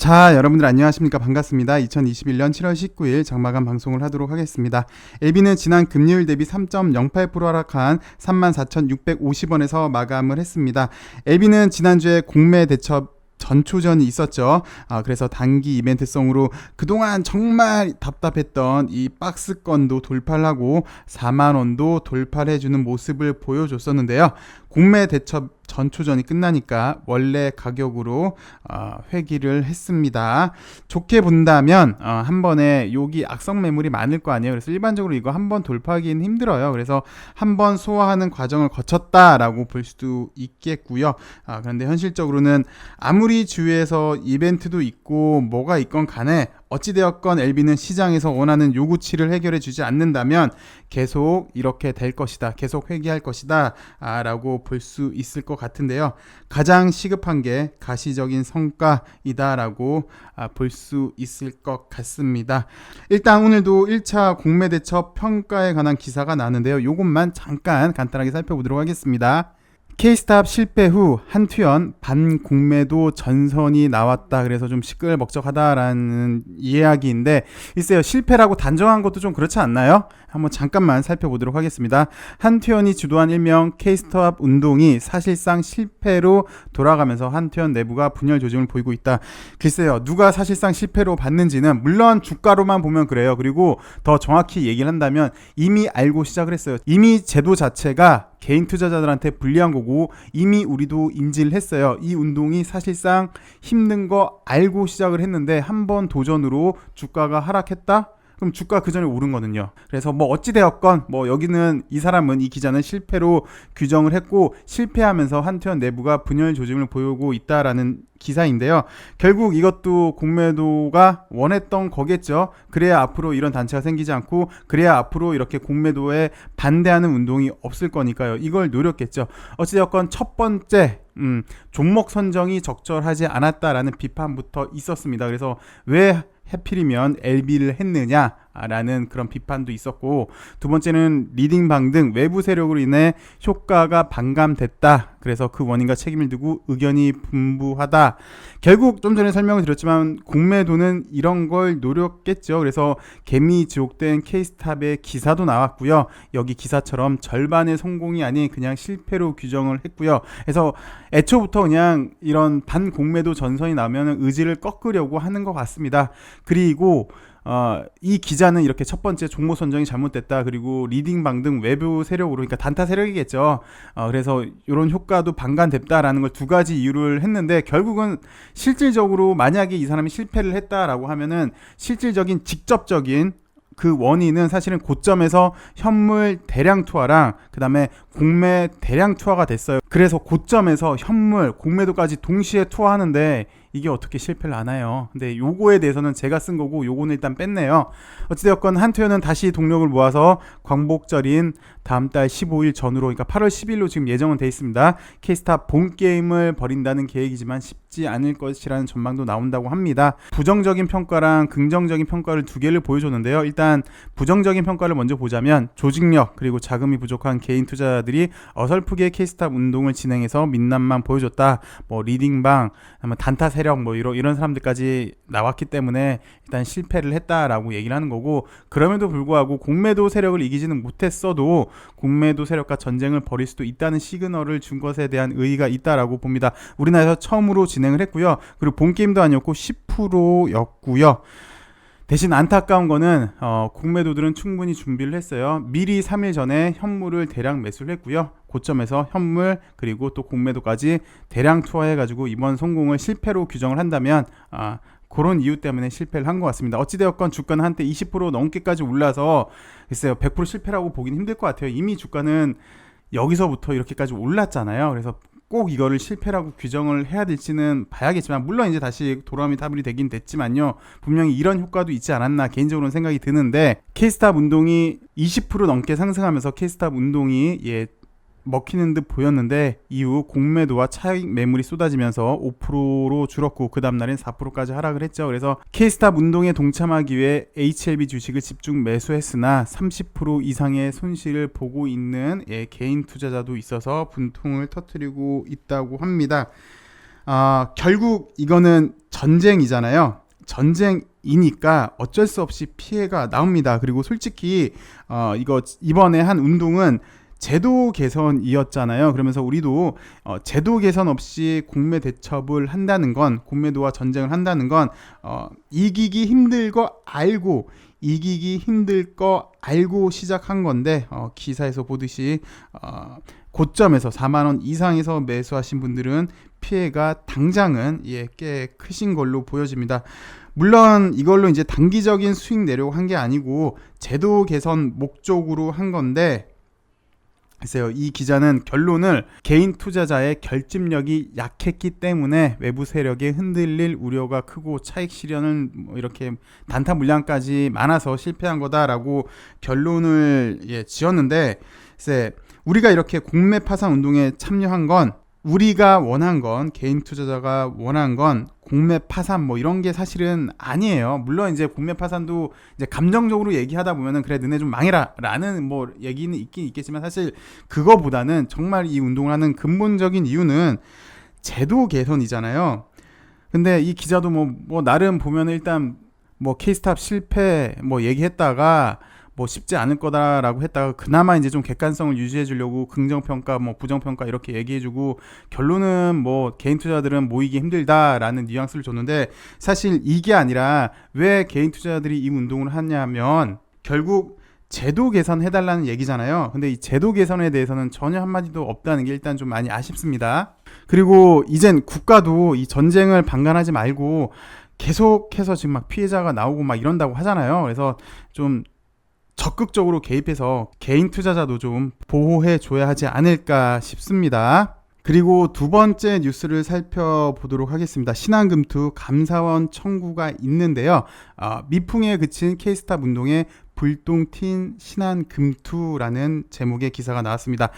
자, 여러분들 안녕하십니까? 반갑습니다. 2021년 7월 19일 장마감 방송을 하도록 하겠습니다. LB는 지난 금요일 대비 3.08% 하락한 34,650원에서 마감을 했습니다. LB는 지난주에 공매 대첩 전초전이 있었죠. 그래서 단기 이벤트성으로 그동안 정말 답답했던 이 박스권도 돌파를 하고 4만원도 돌파를 해주는 모습을 보여줬었는데요. 공매 대첩 전초전이 끝나니까 원래 가격으로 회귀를 했습니다. 좋게 본다면 한 번에 여기 악성 매물이 많을 거 아니에요. 그래서 일반적으로 이거 한 번 돌파하기는 힘들어요. 그래서 한 번 소화하는 과정을 거쳤다라고 볼 수도 있겠고요. 그런데 현실적으로는 아무리 주위에서 이벤트도 있고 뭐가 있건 간에 어찌되었건 LB는 시장에서 원하는 요구치를 해결해 주지 않는다면 계속 이렇게 될 것이다, 계속 회귀할 것이다 라고 볼 수 있을 것 같은데요. 가장 시급한 게 가시적인 성과이다 라고 볼 수 있을 것 같습니다. 일단 오늘도 1차 공매 대첩 평가에 관한 기사가 나왔는데요. 이것만 잠깐 간단하게 살펴보도록 하겠습니다. K스탑 실패 후 한투현 반공매도 전선이 나왔다. 그래서 좀 시끌벅적하다라는 이야기인데, 글쎄요, 실패라고 단정한 것도 좀 그렇지 않나요? 한번 잠깐만 살펴보도록 하겠습니다. 한투현이 주도한 일명 K스탑 운동이 사실상 실패로 돌아가면서 한투현 내부가 분열 조짐을 보이고 있다. 글쎄요, 누가 사실상 실패로 봤는지는 물론 주가로만 보면 그래요. 그리고 더 정확히 얘기를 한다면 이미 알고 시작을 했어요. 이미 제도 자체가 개인 투자자들한테 불리한 거고 이미 우리도 인지를 했어요. 이 운동이 사실상 힘든 거 알고 시작을 했는데 한 번 도전으로 주가가 하락했다? 그럼 주가 그 전에 오른 거든요. 그래서 뭐 어찌되었건 여기는 이 사람은, 이 기자는 실패로 규정을 했고 실패하면서 한투현 내부가 분열 조짐을 보이고 있다라는 기사인데요. 결국 이것도 공매도가 원했던 거겠죠. 그래야 앞으로 이런 단체가 생기지 않고 그래야 앞으로 이렇게 공매도에 반대하는 운동이 없을 거니까요. 이걸 노렸겠죠. 어찌되었건 첫 번째 종목 선정이 적절하지 않았다라는 비판부터 있었습니다. 그래서 왜 해필이면 LB를 했느냐라는 그런 비판도 있었고, 두 번째는 리딩방 등 외부 세력으로 인해 효과가 반감됐다. 그래서 그 원인과 책임을 두고 의견이 분분하다. 결국 좀 전에 설명을 드렸지만 공매도는 이런 걸 노렸겠죠. 그래서 개미 지옥된 K스탑의 기사도 나왔고요. 여기 기사처럼 절반의 성공이 아닌 그냥 실패로 규정을 했고요. 그래서 애초부터 그냥 이런 반공매도 전선이 나오면 의지를 꺾으려고 하는 것 같습니다. 그리고 이 기자는 이렇게 첫 번째 종목 선정이 잘못됐다, 그리고 리딩방 등 외부 세력으로, 그러니까 단타 세력이겠죠. 그래서 이런 효과도 반감됐다라는 걸 두 가지 이유를 했는데, 결국은 실질적으로 만약에 이 사람이 실패를 했다라고 하면은 실질적인 직접적인 그 원인은 사실은 고점에서 현물 대량 투하랑 그 다음에 공매 대량 투하가 됐어요. 그래서 고점에서 현물, 공매도까지 동시에 투하하는데 이게 어떻게 실패를 안 해요. 근데 요거에 대해서는 제가 쓴 거고 요거는 일단 뺐네요. 어찌되었건 한투현은 다시 동력을 모아서 광복절인 다음 달 15일 전후로, 그러니까 8월 10일로 지금 예정은 돼 있습니다. K스탑 본 게임을 벌인다는 계획이지만 쉽지 않을 것이라는 전망도 나온다고 합니다. 부정적인 평가랑 긍정적인 평가를 두 개를 보여줬는데요. 일단 부정적인 평가를 먼저 보자면 조직력 그리고 자금이 부족한 개인 투자자들이 어설프게 K스탑 운동을 진행해서 민낯만 보여줬다. 리딩방, 단타 세력 이런 사람들까지 나왔기 때문에 일단 실패를 했다라고 얘기를 하는 거고, 그럼에도 불구하고 공매도 세력을 이기지는 못했어도 공매도 세력과 전쟁을 벌일 수도 있다는 시그널을 준 것에 대한 의의가 있다라고 봅니다. 우리나라에서 처음으로 진행을 했고요. 그리고 본 게임도 아니었고 10%였고요. 대신 안타까운 거는 공매도들은 충분히 준비를 했어요. 미리 3일 전에 현물을 대량 매수를 했고요. 고점에서 현물 그리고 또 공매도까지 대량 투하해가지고 이번 성공을 실패로 규정을 한다면 그런 이유 때문에 실패를 한 것 같습니다. 어찌되었건 주가는 한때 20% 넘게까지 올라서 글쎄요, 100% 실패라고 보기는 힘들 것 같아요. 이미 주가는 여기서부터 이렇게까지 올랐잖아요. 그래서 꼭 이거를 실패라고 규정을 해야 될지는 봐야겠지만, 물론 이제 다시 도라미 타블이 되긴 됐지만요, 분명히 이런 효과도 있지 않았나 개인적으로는 생각이 드는데, K스탑 운동이 20% 넘게 상승하면서 K스탑 운동이 먹히는 듯 보였는데 이후 공매도와 차익 매물이 쏟아지면서 5%로 줄었고 그 다음날엔 4%까지 하락을 했죠. 그래서 K스탑 운동에 동참하기 위해 HLB 주식을 집중 매수했으나 30% 이상의 손실을 보고 있는 개인 투자자도 있어서 분통을 터뜨리고 있다고 합니다. 결국 이거는 전쟁이잖아요. 전쟁이니까 어쩔 수 없이 피해가 나옵니다. 그리고 솔직히 이거 이번에 한 운동은 제도 개선이었잖아요. 그러면서 우리도 제도 개선 없이 공매 대첩을 한다는 건, 공매도와 전쟁을 한다는 건 이기기 힘들 거 알고 시작한 건데, 기사에서 보듯이 고점에서 4만 원 이상에서 매수하신 분들은 피해가 당장은 꽤 크신 걸로 보여집니다. 물론 이걸로 이제 단기적인 수익 내려고 한 게 아니고 제도 개선 목적으로 한 건데, 글쎄요, 이 기자는 결론을 개인 투자자의 결집력이 약했기 때문에 외부 세력에 흔들릴 우려가 크고 차익 실현은 뭐 이렇게 단타 물량까지 많아서 실패한 거다라고 결론을 지었는데, 글쎄 우리가 이렇게 공매 파산 운동에 참여한 건, 우리가 원한 건, 개인 투자자가 원한 건 공매 파산 뭐 이런 게 사실은 아니에요. 물론 이제 공매 파산도 이제 감정적으로 얘기하다 보면은 그래 너네 좀 망해라라는 뭐 얘기는 있긴 있겠지만, 사실 그거보다는 정말 이 운동을 하는 근본적인 이유는 제도 개선이잖아요. 근데 이 기자도 뭐 나름 보면 일단 뭐 케이스탑 실패 뭐 얘기했다가 뭐 쉽지 않을 거다라고 했다가 그나마 이제 좀 객관성을 유지해 주려고 긍정평가 뭐 부정평가 이렇게 얘기해 주고, 결론은 뭐 개인 투자들은 모이기 힘들다라는 뉘앙스를 줬는데, 사실 이게 아니라 왜 개인 투자자들이 이 운동을 하냐면 결국 제도 개선해달라는 얘기잖아요. 근데 이 제도 개선에 대해서는 전혀 한마디도 없다는 게 일단 좀 많이 아쉽습니다. 그리고 이젠 국가도 이 전쟁을 방관하지 말고 계속해서 지금 막 피해자가 나오고 막 이런다고 하잖아요. 그래서 좀 적극적으로 개입해서 개인 투자자도 좀 보호해 줘야 하지 않을까 싶습니다. 그리고 두 번째 뉴스를 살펴보도록 하겠습니다. 신한금투 감사원 청구가 있는데요. 미풍에 그친 케이스탑 운동에 불똥 튄 신한금투라는 제목의 기사가 나왔습니다.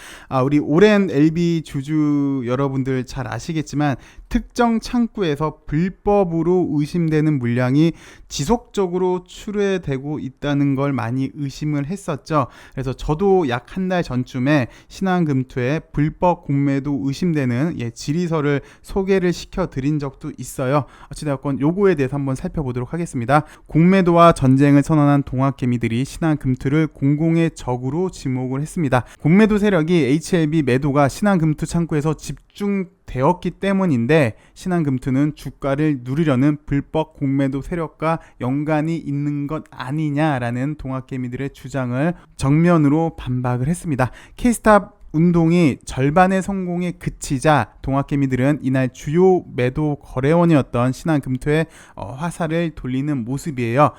우리 오랜 LB 주주 여러분들 잘 아시겠지만 특정 창구에서 불법으로 의심되는 물량이 지속적으로 출회되고 있다는 걸 많이 의심을 했었죠. 그래서 저도 약 한 달 전쯤에 신한금투에 불법 공매도 의심되는 질의서를 소개를 시켜드린 적도 있어요. 어찌되었건 요거에 대해서 한번 살펴보도록 하겠습니다. 공매도와 전쟁을 선언한 동학개미들이 신한금투를 공공의 적으로 지목을 했습니다. 공매도 세력이 HLB 매도가 신한금투 창구에서 집중되었기 때문인데, 신한금투는 주가를 누리려는 불법 공매도 세력과 연관이 있는 것 아니냐라는 동학개미들의 주장을 정면으로 반박을 했습니다. 케이스탑 운동이 절반의 성공에 그치자 동학개미들은 이날 주요 매도 거래원이었던 신한금투에 화살을 돌리는 모습이에요.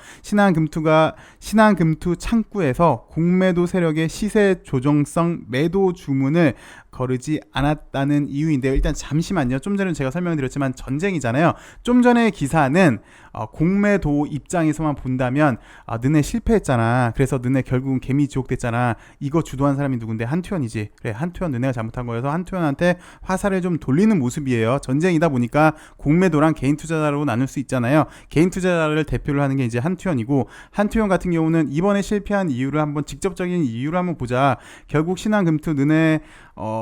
신한금투 창구에서 공매도 세력의 시세 조정성 매도 주문을 거르지 않았다는 이유인데요. 일단 잠시만요. 좀 전에 제가 설명드렸지만 전쟁이잖아요. 좀 전에 기사는 공매도 입장에서만 본다면 너네 실패했잖아. 그래서 너네 결국은 개미 지옥 됐잖아. 이거 주도한 사람이 누군데? 한투현이지. 그래, 한투현 너네가 잘못한 거여서 한투현한테 화살을 좀 돌리는 모습이에요. 전쟁이다 보니까 공매도랑 개인 투자자로 나눌 수 있잖아요. 개인 투자자를 대표를 하는 게 이제 한투현이고, 한투현 같은 경우는 이번에 실패한 이유를 한번 직접적인 이유를 한번 보자. 결국 신한금투 너네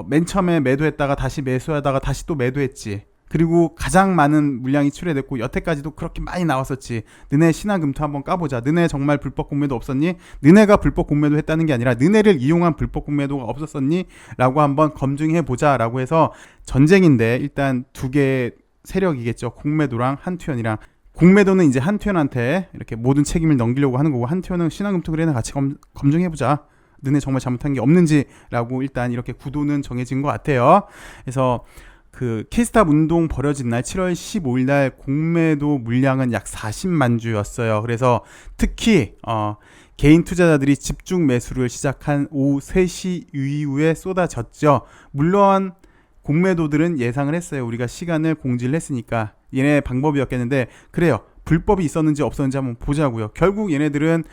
맨 처음에 매도했다가 다시 매수하다가 다시 또 매도했지. 그리고 가장 많은 물량이 출회됐고 여태까지도 그렇게 많이 나왔었지. 너네 신한금투 한번 까보자. 너네 정말 불법 공매도 없었니? 너네가 불법 공매도 했다는 게 아니라 너네를 이용한 불법 공매도가 없었었니? 라고 한번 검증해보자 라고 해서, 전쟁인데 일단 두 개의 세력이겠죠. 공매도랑 한투현이랑. 공매도는 이제 한투현한테 이렇게 모든 책임을 넘기려고 하는 거고, 한투현은 신한금투 그래 같이 검증해보자. 너네 정말 잘못한 게 없는지라고 일단 이렇게 구도는 정해진 것 같아요. 그래서 그 케이스탑 운동 벌어진 날 7월 15일 날 공매도 물량은 약 40만 주였어요. 그래서 특히 개인 투자자들이 집중 매수를 시작한 오후 3시 이후에 쏟아졌죠. 물론 공매도들은 예상을 했어요. 우리가 시간을 공지를 했으니까 얘네 방법이었겠는데, 그래요. 불법이 있었는지 없었는지 한번 보자고요. 결국 얘네들은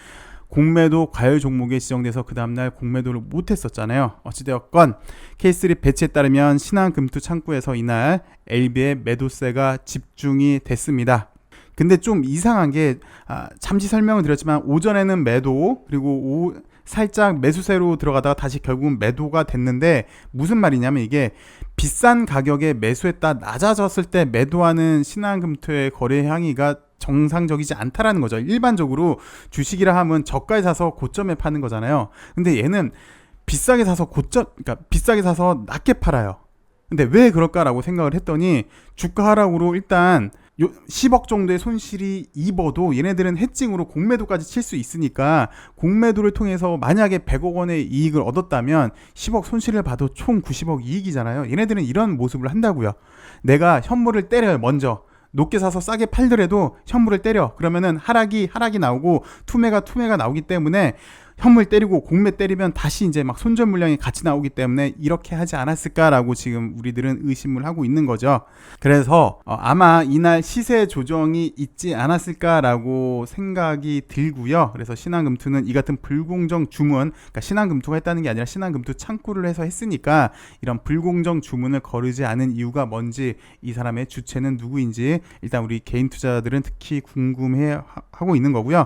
공매도 과열 종목에 지정돼서 그 다음날 공매도를 못했었잖아요. 어찌되었건 K3 배치에 따르면 신한금투 창구에서 이날 LB의 매도세가 집중이 됐습니다. 근데 좀 이상한 게 잠시 설명을 드렸지만 오전에는 매도, 그리고 살짝 매수세로 들어가다가 다시 결국은 매도가 됐는데, 무슨 말이냐면 이게 비싼 가격에 매수했다 낮아졌을 때 매도하는 신한금투의 거래 향이가 정상적이지 않다라는 거죠. 일반적으로 주식이라 하면 저가에 사서 고점에 파는 거잖아요. 근데 얘는 비싸게 사서 그러니까 비싸게 사서 낮게 팔아요. 근데 왜 그럴까라고 생각을 했더니, 주가 하락으로 일단 10억 정도의 손실이 입어도 얘네들은 해칭으로 공매도까지 칠 수 있으니까, 공매도를 통해서 만약에 100억 원의 이익을 얻었다면 10억 손실을 봐도 총 90억 이익이잖아요. 얘네들은 이런 모습을 한다고요. 내가 현물을 때려요. 먼저 높게 사서 싸게 팔더라도 현물을 때려. 그러면은 하락이 나오고 투매가 나오기 때문에, 현물 때리고 공매 때리면 다시 이제 막 손절 물량이 같이 나오기 때문에 이렇게 하지 않았을까라고 지금 우리들은 의심을 하고 있는 거죠. 그래서 아마 이날 시세 조정이 있지 않았을까라고 생각이 들고요. 그래서 신한금투는 이 같은 불공정 주문, 그러니까 신한금투가 했다는 게 아니라 신한금투 창구를 해서 했으니까, 이런 불공정 주문을 거르지 않은 이유가 뭔지, 이 사람의 주체는 누구인지 일단 우리 개인 투자자들은 특히 궁금해 하고 있는 거고요.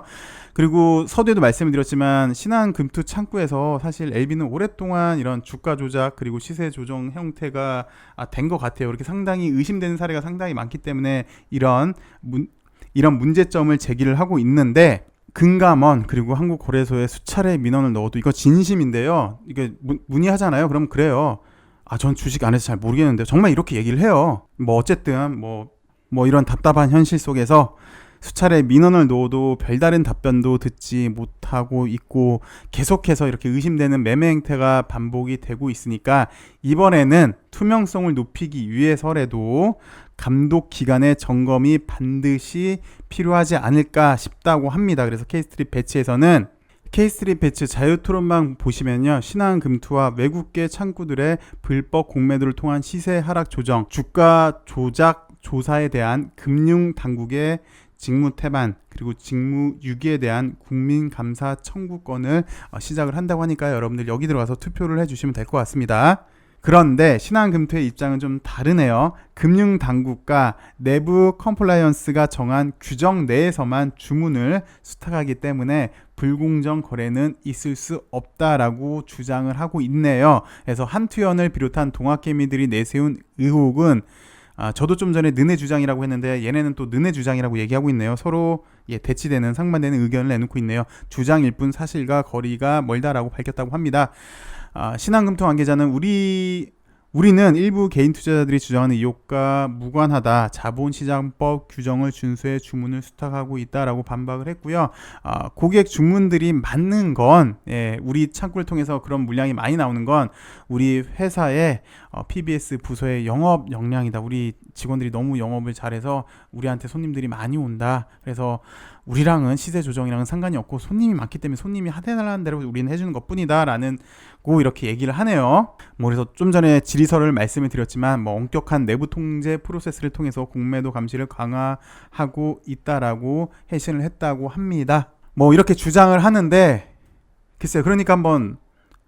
그리고 서두에도 말씀을 드렸지만 신한금투 창구에서 사실 LB는 오랫동안 이런 주가 조작 그리고 시세 조정 형태가 된 것 같아요. 이렇게 상당히 의심되는 사례가 상당히 많기 때문에 이런 문제점을 제기를 하고 있는데, 금감원 그리고 한국거래소에 수차례 민원을 넣어도 이거 진심인데요. 이게 문의하잖아요. 그럼 그래요. 전 주식 안 해서 잘 모르겠는데, 정말 이렇게 얘기를 해요. 어쨌든 이런 답답한 현실 속에서 수차례 민원을 넣어도 별다른 답변도 듣지 못하고 있고, 계속해서 이렇게 의심되는 매매 행태가 반복이 되고 있으니까, 이번에는 투명성을 높이기 위해서라도 감독 기관의 점검이 반드시 필요하지 않을까 싶다고 합니다. 그래서 K스트릿 배치에서는, K스트릿 배치 자유토론방 보시면요, 신한금투와 외국계 창구들의 불법 공매도를 통한 시세 하락 조정, 주가 조작 조사에 대한 금융당국의 직무 태반 그리고 직무 유기에 대한 국민감사 청구권을 시작을 한다고 하니까요. 여러분들 여기 들어가서 투표를 해주시면 될 것 같습니다. 그런데 신한금투의 입장은 좀 다르네요. 금융당국과 내부 컴플라이언스가 정한 규정 내에서만 주문을 수탁하기 때문에 불공정 거래는 있을 수 없다라고 주장을 하고 있네요. 그래서 한투연을 비롯한 동학개미들이 내세운 의혹은, 저도 좀 전에 너네 주장이라고 했는데 얘네는 또 너네 주장이라고 얘기하고 있네요. 서로 대치되는 상반되는 의견을 내놓고 있네요. 주장일 뿐 사실과 거리가 멀다라고 밝혔다고 합니다. 신한금투 관계자는 우리는 일부 개인 투자자들이 주장하는 의혹과 무관하다, 자본시장법 규정을 준수해 주문을 수탁하고 있다라고 반박을 했고요. 고객 주문들이 많는 건, 우리 창구를 통해서 그런 물량이 많이 나오는 건 우리 회사의 PBS 부서의 영업 역량이다. 우리 직원들이 너무 영업을 잘해서 우리한테 손님들이 많이 온다. 그래서 우리랑은 시세 조정이랑은 상관이 없고 손님이 많기 때문에 손님이 하달라는 대로 우리는 해주는 것뿐이다 라는 이렇게 얘기를 하네요. 그래서 좀 전에 질의서를 말씀을 드렸지만 엄격한 내부 통제 프로세스를 통해서 공매도 감시를 강화하고 있다라고 회신을 했다고 합니다. 이렇게 주장을 하는데, 글쎄요, 그러니까 한번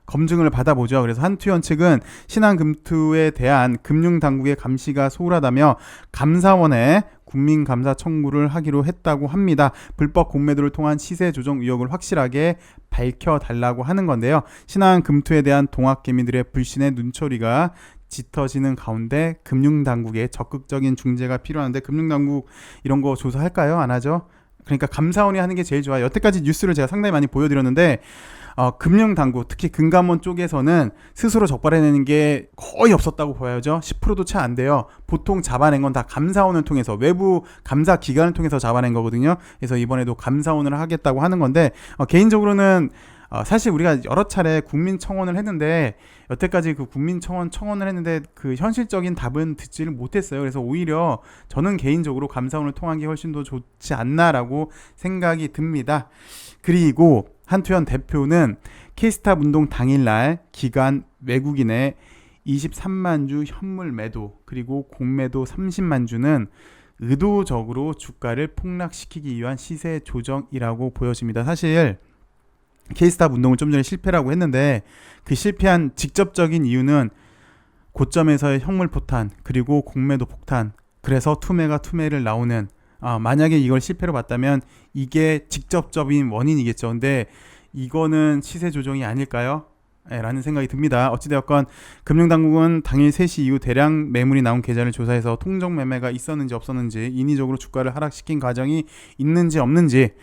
검증을 받아보죠. 그래서 한투연 측은 신한금투에 대한 금융당국의 감시가 소홀하다며 감사원에 국민감사 청구를 하기로 했다고 합니다. 불법 공매도를 통한 시세 조정 의혹을 확실하게 밝혀달라고 하는 건데요. 신한금투에 대한 동학개미들의 불신의 눈초리가 짙어지는 가운데 금융당국의 적극적인 중재가 필요한데, 금융당국 이런 거 조사할까요? 안 하죠? 그러니까 감사원이 하는 게 제일 좋아요. 여태까지 뉴스를 제가 상당히 많이 보여드렸는데, 금융당국, 특히 금감원 쪽에서는 스스로 적발해내는 게 거의 없었다고 보여야죠. 10%도 채 안 돼요. 보통 잡아낸 건 다 감사원을 통해서, 외부 감사 기관을 통해서 잡아낸 거거든요. 그래서 이번에도 감사원을 하겠다고 하는 건데, 개인적으로는 사실 우리가 여러 차례 국민청원을 했는데, 여태까지 그 국민청원을 했는데 그 현실적인 답은 듣지를 못했어요. 그래서 오히려 저는 개인적으로 감사원을 통한 게 훨씬 더 좋지 않나라고 생각이 듭니다. 그리고 한투연 대표는 K스탑 운동 당일날 기관 외국인의 23만 주 현물 매도 그리고 공매도 30만 주는 의도적으로 주가를 폭락시키기 위한 시세 조정이라고 보여집니다. 사실 K스탑 운동을 좀 전에 실패라고 했는데, 그 실패한 직접적인 이유는 고점에서의 현물 포탄 그리고 공매도 폭탄, 그래서 투매를 나오는, 만약에 이걸 실패로 봤다면 이게 직접적인 원인이겠죠. 근데 이거는 시세 조정이 아닐까요? 라는 생각이 듭니다. 어찌되었건 금융당국은 당일 3시 이후 대량 매물이 나온 계좌를 조사해서 통정 매매가 있었는지 없었는지, 인위적으로 주가를 하락시킨 과정이 있는지 없는지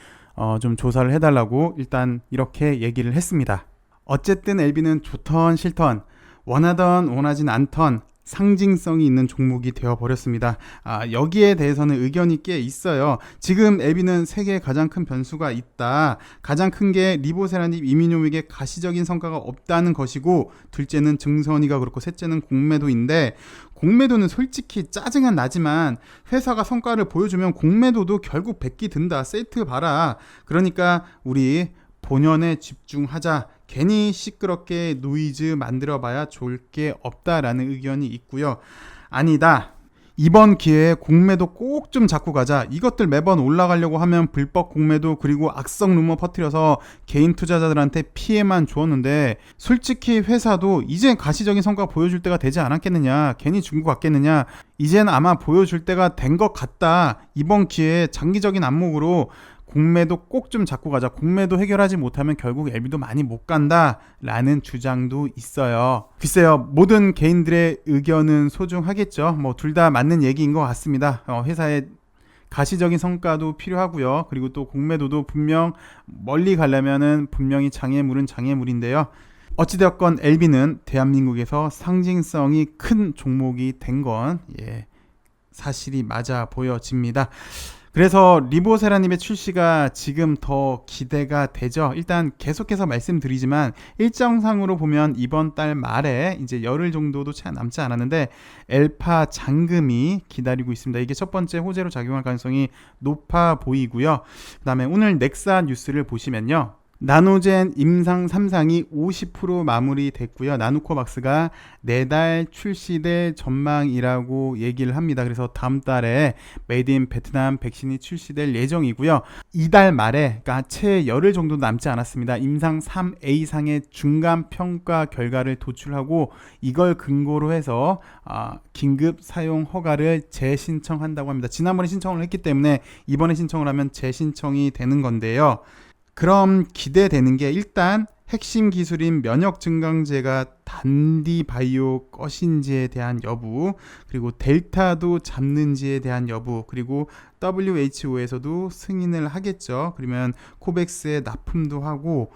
좀 조사를 해달라고 일단 이렇게 얘기를 했습니다. 어쨌든 LB는 좋던 싫던, 원하던 원하진 않던 상징성이 있는 종목이 되어버렸습니다. 여기에 대해서는 의견이 꽤 있어요. 지금 LB는 세계에 가장 큰 변수가 있다. 가장 큰 게 리보세라닙 이민용에게 가시적인 성과가 없다는 것이고, 둘째는 증선이가 그렇고, 셋째는 공매도인데, 공매도는 솔직히 짜증은 나지만 회사가 성과를 보여주면 공매도도 결국 백기 든다. 세트 봐라. 그러니까 우리 본연에 집중하자. 괜히 시끄럽게 노이즈 만들어봐야 좋을 게 없다라는 의견이 있고요. 아니다, 이번 기회에 공매도 꼭 좀 잡고 가자. 이것들 매번 올라가려고 하면 불법 공매도 그리고 악성 루머 퍼뜨려서 개인 투자자들한테 피해만 주었는데, 솔직히 회사도 이제 가시적인 성과 보여줄 때가 되지 않았겠느냐. 괜히 중국 같겠느냐. 이젠 아마 보여줄 때가 된 것 같다. 이번 기회에 장기적인 안목으로 공매도 꼭 좀 잡고 가자. 공매도 해결하지 못하면 결국 LB도 많이 못 간다 라는 주장도 있어요. 글쎄요, 모든 개인들의 의견은 소중하겠죠. 뭐 둘 다 맞는 얘기인 것 같습니다. 회사의 가시적인 성과도 필요하고요. 그리고 또 공매도도 분명 멀리 가려면은 분명히 장애물은 장애물인데요. 어찌되었건 LB는 대한민국에서 상징성이 큰 종목이 된 건 사실이 맞아 보여집니다. 그래서 리보세라닙의 출시가 지금 더 기대가 되죠. 일단 계속해서 말씀드리지만 일정상으로 보면 이번 달 말에 이제 열흘 정도도 채 남지 않았는데 엘파 잔금이 기다리고 있습니다. 이게 첫 번째 호재로 작용할 가능성이 높아 보이고요. 그 다음에 오늘 넥사 뉴스를 보시면요, 나노젠 임상 3상이 50% 마무리됐고요. 나노코박스가 내달 출시될 전망이라고 얘기를 합니다. 그래서 다음 달에 메이드 인 베트남 백신이 출시될 예정이고요. 이달 말에, 그러니까 채 열흘 정도 남지 않았습니다. 임상 3A상의 중간 평가 결과를 도출하고 이걸 근거로 해서 긴급 사용 허가를 재신청한다고 합니다. 지난번에 신청을 했기 때문에 이번에 신청을 하면 재신청이 되는 건데요. 그럼 기대되는 게 일단 핵심 기술인 면역 증강제가 단디바이오 것인지에 대한 여부, 그리고 델타도 잡는지에 대한 여부, 그리고 WHO에서도 승인을 하겠죠. 그러면 코백스에 납품도 하고,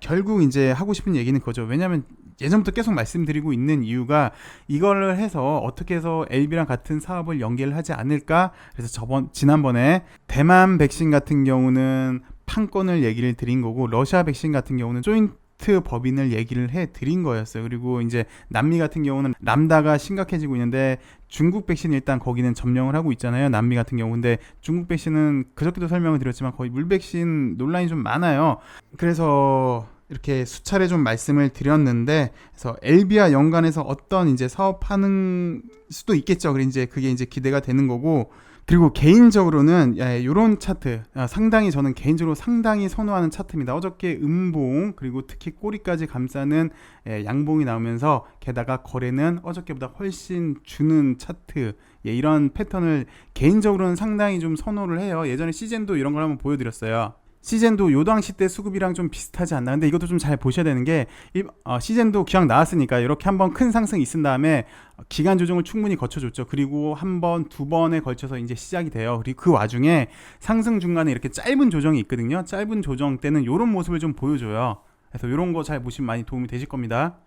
결국 이제 하고 싶은 얘기는 그거죠. 왜냐하면 예전부터 계속 말씀드리고 있는 이유가 이거를 해서 어떻게 해서 LB랑 같은 사업을 연계를 하지 않을까. 그래서 지난번에 대만 백신 같은 경우는 판권을 얘기를 드린 거고, 러시아 백신 같은 경우는 조인트 법인을 얘기를 해 드린 거였어요. 그리고 이제 남미 같은 경우는 람다가 심각해지고 있는데 중국 백신 일단 거기는 점령을 하고 있잖아요. 남미 같은 경우. 근데 중국 백신은 그저께도 설명을 드렸지만 거의 물 백신 논란이 좀 많아요. 그래서 이렇게 수차례 좀 말씀을 드렸는데, 그래서 LB와 연관해서 어떤 이제 사업하는 수도 있겠죠. 그래 이제 그게 이제 기대가 되는 거고, 그리고 개인적으로는 이런 차트 상당히, 저는 개인적으로 상당히 선호하는 차트입니다. 어저께 음봉 그리고 특히 꼬리까지 감싸는 양봉이 나오면서 게다가 거래는 어저께보다 훨씬 주는 차트, 이런 패턴을 개인적으로는 상당히 좀 선호를 해요. 예전에 시젠도 이런 걸 한번 보여드렸어요. 시젠도 요 당시 때 수급이랑 좀 비슷하지 않나. 근데 이것도 좀 잘 보셔야 되는 게 시젠도 기왕 나왔으니까 이렇게 한번 큰 상승이 있은 다음에 기간 조정을 충분히 거쳐줬죠. 그리고 한 번, 두 번에 걸쳐서 이제 시작이 돼요. 그리고 그 와중에 상승 중간에 이렇게 짧은 조정이 있거든요. 짧은 조정 때는 이런 모습을 좀 보여줘요. 그래서 이런 거 잘 보시면 많이 도움이 되실 겁니다.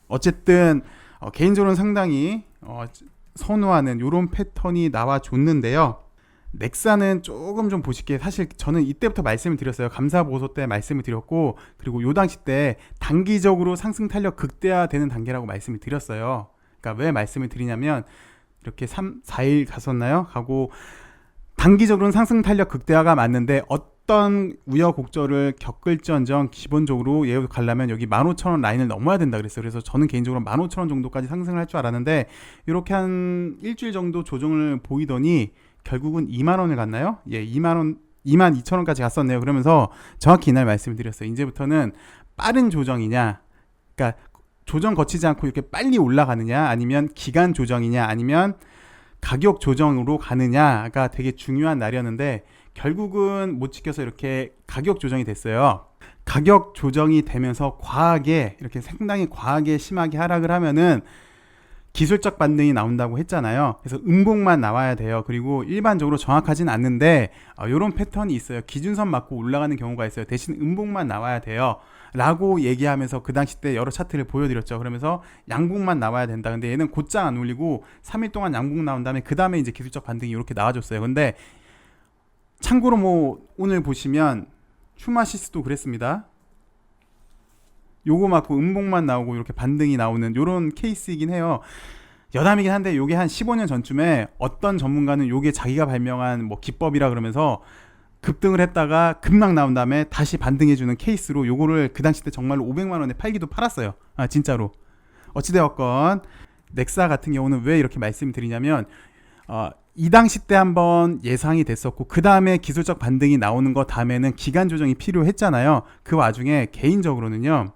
어쨌든 개인적으로는 상당히 선호하는 이런 패턴이 나와줬는데요. 넥사는 조금 좀 보실게. 사실 저는 이때부터 말씀을 드렸어요. 감사 보고서 때 말씀을 드렸고, 그리고 요 당시 때 단기적으로 상승 탄력 극대화되는 단계라고 말씀을 드렸어요. 그러니까 왜 말씀을 드리냐면, 이렇게 3, 4일 갔었나요? 하고 단기적으로는 상승 탄력 극대화가 맞는데 어떤 우여곡절을 겪을지언정 기본적으로 예를 가려면 여기 15,000원 라인을 넘어야 된다 그랬어요. 그래서 저는 개인적으로 15,000원 정도까지 상승을 할 줄 알았는데, 이렇게 한 일주일 정도 조정을 보이더니 결국은 2만원을 갔나요? 22,000원까지 갔었네요. 그러면서 정확히 이날 말씀을 드렸어요. 이제부터는 빠른 조정이냐, 그러니까 조정 거치지 않고 이렇게 빨리 올라가느냐, 아니면 기간 조정이냐, 아니면 가격 조정으로 가느냐가 되게 중요한 날이었는데 결국은 못 지켜서 이렇게 가격 조정이 됐어요. 가격 조정이 되면서 과하게 이렇게 상당히 과하게 심하게 하락을 하면은 기술적 반등이 나온다고 했잖아요. 그래서 음봉만 나와야 돼요. 그리고 일반적으로 정확하진 않는데 이런 패턴이 있어요. 기준선 맞고 올라가는 경우가 있어요. 대신 음봉만 나와야 돼요 라고 얘기하면서 그 당시 때 여러 차트를 보여드렸죠. 그러면서 양봉만 나와야 된다. 근데 얘는 곧장 안 올리고 3일 동안 양봉 나온 다음에 그 다음에 이제 기술적 반등이 이렇게 나와줬어요. 근데 참고로 뭐 오늘 보시면 휴마시스도 그랬습니다. 요거 맞고 음봉만 나오고 이렇게 반등이 나오는 요런 케이스이긴 해요. 여담이긴 한데 요게 한 15년 전쯤에 어떤 전문가는 요게 자기가 발명한 뭐 기법이라 그러면서 급등을 했다가 급락 나온 다음에 다시 반등해주는 케이스로 요거를 그 당시 때 정말로 500만 원에 팔기도 팔았어요. 진짜로. 어찌되었건 넥사 같은 경우는 왜 이렇게 말씀드리냐면 이 당시 때 한번 예상이 됐었고 그 다음에 기술적 반등이 나오는 거 다음에는 기간 조정이 필요했잖아요. 그 와중에 개인적으로는요,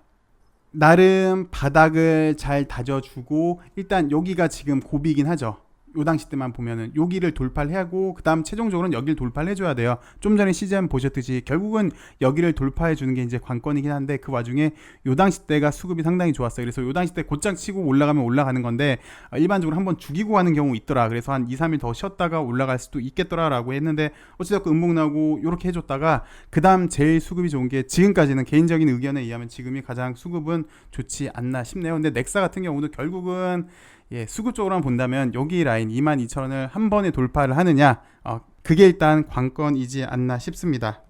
나름 바닥을 잘 다져주고 일단 여기가 지금 고비이긴 하죠. 요 당시 때만 보면은 여기를 돌파를 하고 그 다음 최종적으로는 여기를 돌파를 해줘야 돼요. 좀 전에 시즌 보셨듯이 결국은 여기를 돌파해 주는 게 이제 관건이긴 한데 그 와중에 요 당시 때가 수급이 상당히 좋았어요. 그래서 요 당시 때 곧장 치고 올라가면 올라가는 건데 일반적으로 한번 죽이고 가는 경우 있더라. 그래서 한 2, 3일 더 쉬었다가 올라갈 수도 있겠더라라고 했는데 어찌됐건 음봉 나고 요렇게 해줬다가 그 다음 제일 수급이 좋은 게 지금까지는 개인적인 의견에 의하면 지금이 가장 수급은 좋지 않나 싶네요. 근데 넥사 같은 경우도 결국은 수급 쪽으로만 본다면 여기 라인 22,000원을 한 번에 돌파를 하느냐, 그게 일단 관건이지 않나 싶습니다.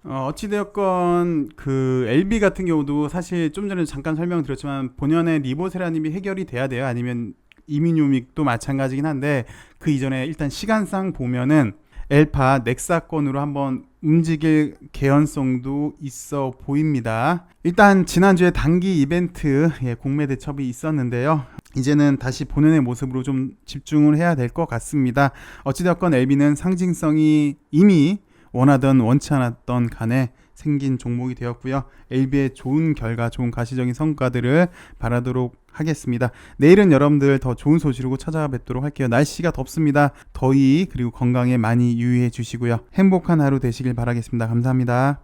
어찌되었건 그 LB 같은 경우도 사실 좀 전에 잠깐 설명드렸지만 본연의 리보세라님이 해결이 돼야 돼요. 아니면 이민요믹도 마찬가지긴 한데 그 이전에 일단 시간상 보면은 엘파 넥사건으로 한번 움직일 개연성도 있어 보입니다. 일단 지난주에 단기 이벤트 공매 대첩이 있었는데요. 이제는 다시 본연의 모습으로 좀 집중을 해야 될 것 같습니다. 어찌되었건 LB는 상징성이 이미 원하던 원치 않았던 간에 생긴 종목이 되었고요. LB의 좋은 결과, 좋은 가시적인 성과들을 바라도록 하겠습니다. 내일은 여러분들 더 좋은 소식으로 찾아뵙도록 할게요. 날씨가 덥습니다. 더위 그리고 건강에 많이 유의해 주시고요. 행복한 하루 되시길 바라겠습니다. 감사합니다.